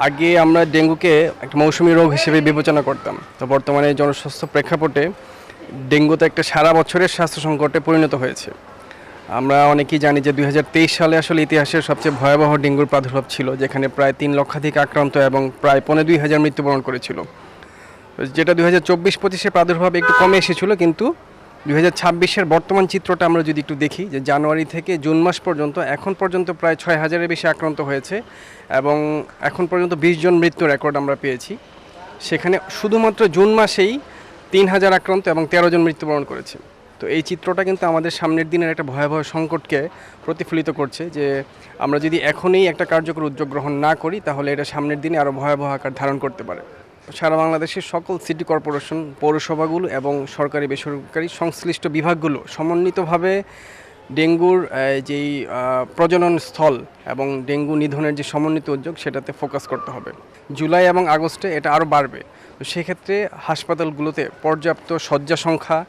আগে আমরা ডেঙ্গুকে একটা মৌসুমী রোগ হিসেবে বিবেচনা করতাম, তো বর্তমানে জনস্বাস্থ্য প্রেক্ষাপটে ডেঙ্গু তো একটা সারা বছরের স্বাস্থ্য সংকটে পরিণত হয়েছে। আমরা অনেকেই জানি যে ২০২৩ সালে আসলে ইতিহাসের সবচেয়ে ভয়াবহ ডেঙ্গুর প্রাদুর্ভাব ছিল, যেখানে প্রায় ৩ লক্ষাধিক আক্রান্ত এবং প্রায় ২৫,০০০ মৃত্যুবরণ করেছিল। যেটা ২০২৪-২৫-এর প্রাদুর্ভাব একটু কমে এসেছিল, কিন্তু ২০২৬-এর বর্তমান চিত্রটা আমরা যদি একটু দেখি, যে জানুয়ারি থেকে জুন মাস পর্যন্ত এখন পর্যন্ত প্রায় ৬,০০০-এর বেশি আক্রান্ত হয়েছে এবং এখন পর্যন্ত ২০ জন মৃত্যুর রেকর্ড আমরা পেয়েছি। সেখানে শুধুমাত্র জুন মাসেই ৩,০০০ আক্রান্ত এবং ১৩ জন মৃত্যুবরণ করেছে। তো এই চিত্রটা কিন্তু আমাদের সামনের দিনের একটা ভয়াবহ সংকটকে প্রতিফলিত করছে, যে আমরা যদি এখনই একটা কার্যকর উদ্যোগ গ্রহণ না করি, তাহলে এটা সামনের দিনে আরও ভয়াবহ আকার ধারণ করতে পারে। সারা বাংলাদেশের সকল সিটি কর্পোরেশন, পৌরসভাগুলো এবং সরকারি বেসরকারি সংশ্লিষ্ট বিভাগগুলো সমন্বিতভাবে ডেঙ্গুর যেই প্রজনন স্থল এবং ডেঙ্গু নিধনের যে সমন্বিত উদ্যোগ, সেটাতে ফোকাস করতে হবে। জুলাই এবং আগস্টে এটা আরও বাড়বে। তো সেক্ষেত্রে হাসপাতালগুলোতে পর্যাপ্ত শয্যা সংখ্যা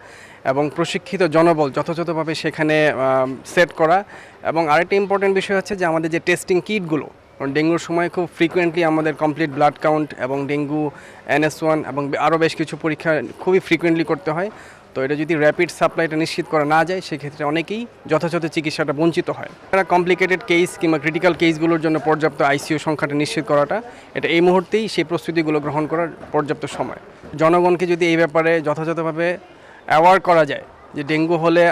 এবং প্রশিক্ষিত জনবল যথাযথভাবে সেখানে সেট করা, এবং আরেকটা ইম্পর্টেন্ট বিষয় হচ্ছে যে আমাদের যে টেস্টিং কিটগুলো, কারণ ডেঙ্গুর সময় খুব ফ্রিকোয়েন্টলি আমাদের কমপ্লিট ব্লাড কাউন্ট এবং ডেঙ্গু NS1 এবং আরও বেশ কিছু পরীক্ষা খুবই ফ্রিকোয়েন্টলি করতে হয়। তো এটা যদি র্যাপিড সাপ্লাইটা নিশ্চিত করা না যায়, সেক্ষেত্রে অনেকেই যথাযথ চিকিৎসাটা বঞ্চিত হয়। এটা কমপ্লিকেটেড কেস কিংবা ক্রিটিক্যাল কেসগুলোর জন্য পর্যাপ্ত ICU সংখ্যাটা নিশ্চিত করাটা, এটা এই মুহূর্তেই সেই প্রস্তুতিগুলো গ্রহণ করার পর্যাপ্ত সময়। জনগণকে যদি এই ব্যাপারে যথাযথভাবে অ্যাওয়ার করা যায়, যে ডেঙ্গু হলে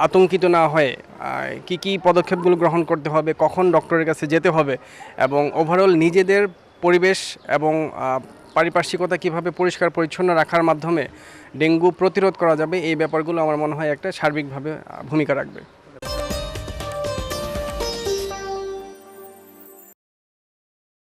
আতঙ্কিত না হয়ে কি কি পদক্ষেপগুলো গ্রহণ করতে হবে, কখন ডক্টরের কাছে যেতে হবে, এবং ওভারঅল নিজেদের পরিবেশ এবং পারিপার্শ্বিকতা কীভাবে পরিষ্কার পরিচ্ছন্ন রাখার মাধ্যমে ডেঙ্গু প্রতিরোধ করা যাবে, এই ব্যাপারগুলো আমার মনে হয় একটা সার্বিকভাবে ভূমিকা রাখবে।